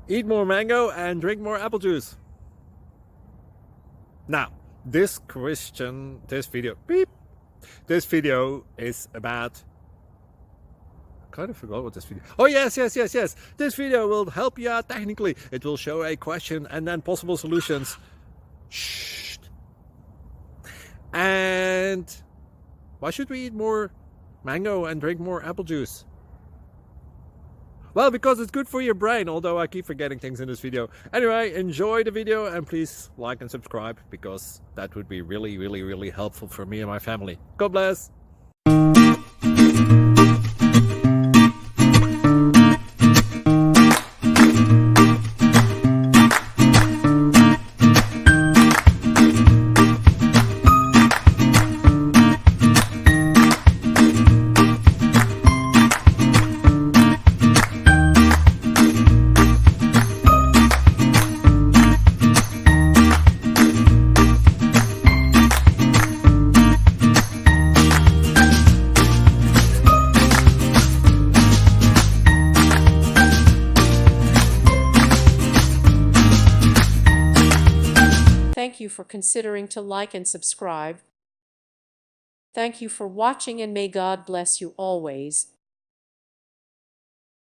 Eat more mango and drink more apple juice. Now, this video is about, I kind of forgot what this video. Oh yes. This video will help you out technically. It will show a question and then possible solutions. Shh. And why should we eat more mango and drink more apple juice? Well, because it's good for your brain, although I keep forgetting things in this video. Anyway, enjoy the video and please like and subscribe, because that would be really helpful for me and my family. God bless! Thank you for considering to like and subscribe. Thank you for watching, and may God bless you always.